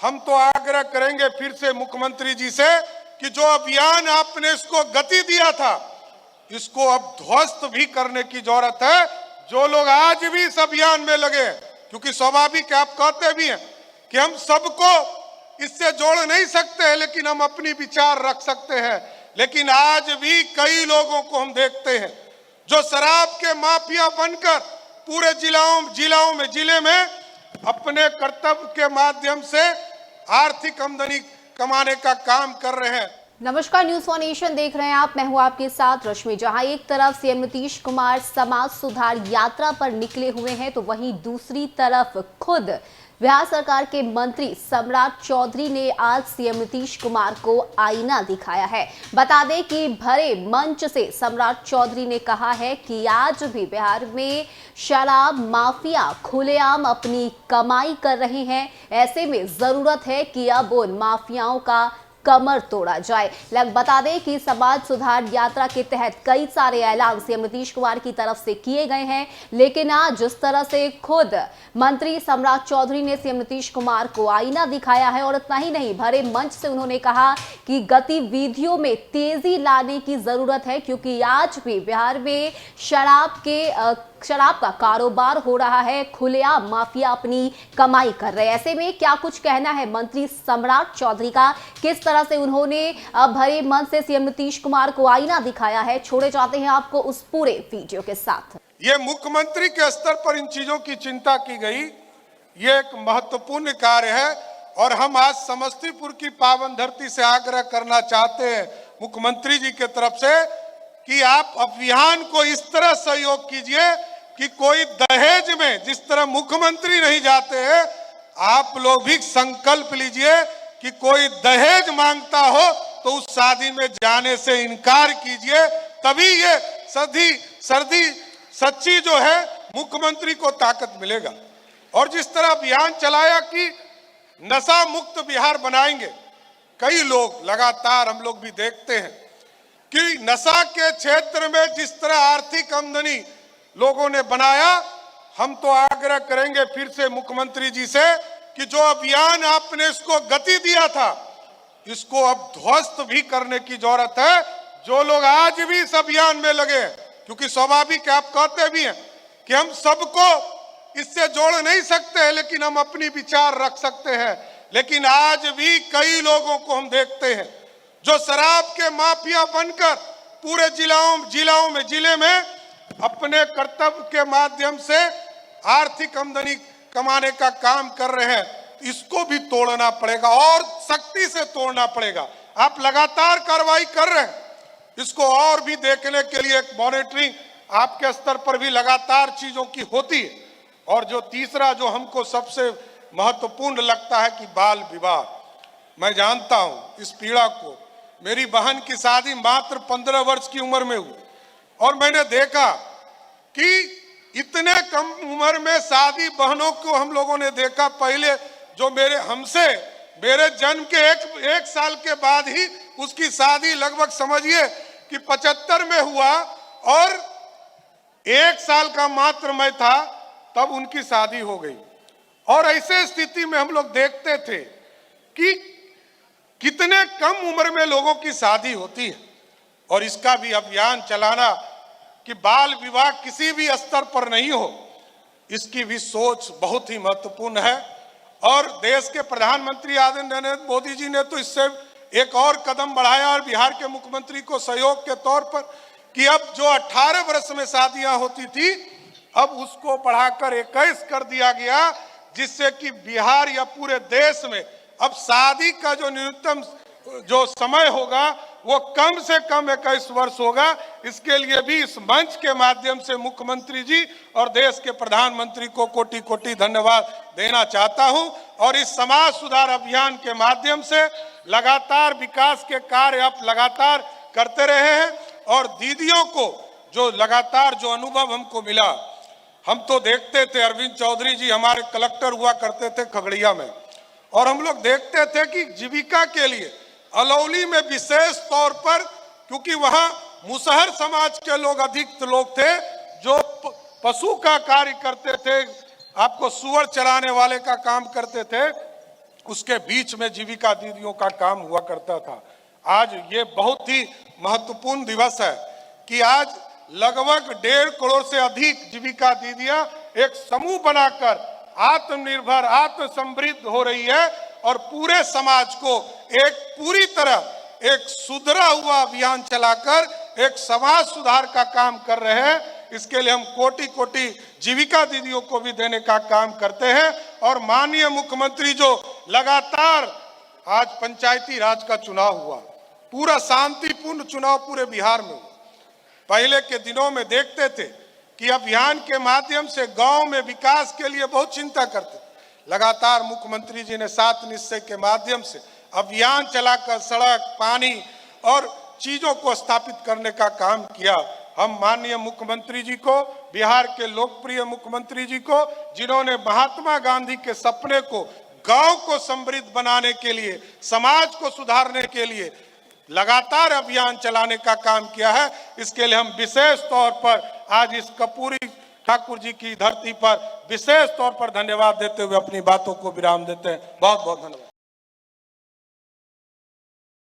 हम तो आग्रह करेंगे फिर से मुख्यमंत्री जी से कि जो अभियान आपने इसको गति दिया था, इसको अब ध्वस्त भी करने की जरूरत है। जो लोग आज भी इस अभियान में लगे, क्योंकि स्वाभाविक आप कहते भी हैं कि हम सबको इससे जोड़ नहीं सकते हैं, लेकिन हम अपनी विचार रख सकते हैं। लेकिन आज भी कई लोगों को हम देखते हैं जो शराब के माफिया बनकर पूरे जिले में अपने कर्तव्य के माध्यम से आर्थिक आमदनी कमाने का काम कर रहे हैं। नमस्कार, न्यूज़ फॉर नेशन देख रहे हैं आप। मैं हूं आपके साथ रश्मि। जहां एक तरफ सीएम नीतीश कुमार समाज सुधार यात्रा पर निकले हुए हैं, तो वहीं दूसरी तरफ खुद बिहार सरकार के मंत्री सम्राट चौधरी ने आज सीएम नीतीश कुमार को आईना दिखाया है। बता दें कि भरे मंच से सम्राट चौधरी ने कहा है कि आज भी बिहार में शराब माफिया खुलेआम अपनी कमाई कर रहे हैं। ऐसे में जरूरत है कि अब उन माफियाओं का कमर तोड़ा जाए। बता दें कि समाज सुधार यात्रा के तहत कई सारे ऐलान सीएम नीतीश कुमार की तरफ से किए गए हैं, लेकिन आज जिस तरह से खुद मंत्री सम्राट चौधरी ने सीएम नीतीश कुमार को आईना दिखाया है, और इतना ही नहीं, भरे मंच से उन्होंने कहा कि गतिविधियों में तेजी लाने की जरूरत है, क्योंकि आज भी बिहार में शराब का कारोबार हो रहा है, खुलेआम माफिया अपनी कमाई कर रहे हैं। ऐसे में क्या कुछ कहना है मंत्री सम्राट चौधरी का, किस तरह से उन्होंने भरे मन से सीएम नीतीश कुमार को आईना दिखाया है, छोड़े जाते हैं आपको उस पूरे वीडियो के साथ। ये मुख्यमंत्री के स्तर पर इन चीजों की चिंता की गई, ये एक महत्वपूर्ण कार्य है। और हम आज समस्तीपुर की पावन धरती से आग्रह करना चाहते हैं मुख्यमंत्री जी के तरफ से कि आप अभियान को इस तरह सहयोग कीजिए कि कोई दहेज में, जिस तरह मुख्यमंत्री नहीं जाते हैं, आप लोग भी संकल्प लीजिए कि कोई दहेज मांगता हो तो उस शादी में जाने से इनकार कीजिए। तभी ये सच्ची जो है मुख्यमंत्री को ताकत मिलेगा। और जिस तरह अभियान चलाया कि नशा मुक्त बिहार बनाएंगे, कई लोग लगातार हम लोग भी देखते हैं कि नशा के क्षेत्र में जिस तरह आर्थिक आमदनी लोगों ने बनाया, हम तो आग्रह करेंगे फिर से मुख्यमंत्री जी से कि जो अभियान आपने इसको गति दिया था, इसको अब ध्वस्त भी करने की जरूरत है। जो लोग आज भी इस अभियान में लगे, क्योंकि स्वाभाविक आप कहते भी हैं कि हम सबको इससे जोड़ नहीं सकते हैं, लेकिन हम अपनी विचार रख सकते हैं। लेकिन आज भी कई लोगों को हम देखते हैं जो शराब के माफिया बनकर पूरे जिले में अपने कर्तव्य के माध्यम से आर्थिक आमदनी कमाने का काम कर रहे हैं। इसको भी तोड़ना पड़ेगा और सख्ती से तोड़ना पड़ेगा। आप लगातार कार्रवाई कर रहे हैं, इसको और भी देखने के लिए एक मॉनिटरिंग आपके स्तर पर भी लगातार चीजों की होती है। और जो तीसरा जो हमको सबसे महत्वपूर्ण लगता है कि बाल विवाह, मैं जानता हूं इस पीड़ा को। मेरी बहन की शादी मात्र 15 वर्ष की उम्र में हुई, और मैंने देखा कि इतने कम उम्र में शादी बहनों को हम लोगों ने देखा। पहले जो मेरे जन्म के एक साल के बाद ही उसकी शादी लगभग समझिए कि 75 में हुआ, और 1 साल का मात्र मैं था तब उनकी शादी हो गई। और ऐसे स्थिति में हम लोग देखते थे कि कितने कम उम्र में लोगों की शादी होती है। और इसका भी अभियान चलाना कि बाल विवाह किसी भी स्तर पर नहीं हो, इसकी भी सोच बहुत ही महत्वपूर्ण है। और देश के प्रधानमंत्री आदरणीय नरेंद्र मोदी जी ने तो इससे एक और कदम बढ़ाया, और बिहार के मुख्यमंत्री को सहयोग के तौर पर कि अब जो 18 वर्ष में शादियां होती थी, अब उसको बढ़ाकर 21 कर दिया गया, जिससे कि बिहार या पूरे देश में अब शादी का जो न्यूनतम जो समय होगा वो कम से कम 21 वर्ष होगा। इसके लिए भी इस मंच के माध्यम से मुख्यमंत्री जी और देश के प्रधानमंत्री को कोटि कोटि धन्यवाद देना चाहता हूं। और इस समाज सुधार अभियान के माध्यम से लगातार विकास के कार्य आप लगातार करते रहे हैं। और दीदियों को जो लगातार जो अनुभव हमको मिला, हम तो देखते थे, अरविंद चौधरी जी हमारे कलेक्टर हुआ करते थे खगड़िया में, और हम लोग देखते थे कि जीविका के लिए अलौली में विशेष तौर पर, क्योंकि वहां मुसहर समाज के लोग अधिक लोग थे जो पशु का कार्य करते थे, आपको सुअर चराने वाले का काम करते थे, उसके बीच में जीविका दीदियों का काम हुआ करता था। आज ये बहुत ही महत्वपूर्ण दिवस है कि आज लगभग 1.5 करोड़ से अधिक जीविका दीदियां एक समूह बनाकर आत्मनिर्भर आत्मसमृद्ध हो रही है और पूरे समाज को एक पूरी तरह एक सुधरा हुआ अभियान चलाकर एक समाज सुधार का काम कर रहे हैं। इसके लिए हम कोटि कोटि जीविका दीदियों को भी देने का काम करते हैं। और माननीय मुख्यमंत्री जो लगातार आज पंचायती राज का चुनाव हुआ, पूरा शांतिपूर्ण चुनाव पूरे बिहार में हुआ। पहले के दिनों में देखते थे कि अभियान के माध्यम से गांव में विकास के लिए बहुत चिंता करते थे। लगातार मुख्यमंत्री जी ने 7 निश्चय के माध्यम से अभियान चलाकर सड़क, पानी और चीजों को स्थापित करने का काम किया। हम माननीय मुख्यमंत्री जी को, बिहार के लोकप्रिय मुख्यमंत्री जी को, जिन्होंने महात्मा गांधी के सपने को गांव को समृद्ध बनाने के लिए, समाज को सुधारने के लिए लगातार अभियान चलाने का काम किया है, इसके लिए हम विशेष तौर पर आज इस कर्पूरी ठाकुर जी की धरती पर विशेष तौर पर धन्यवाद देते हुए अपनी बातों को विराम देते हैं। बहुत बहुत धन्यवाद।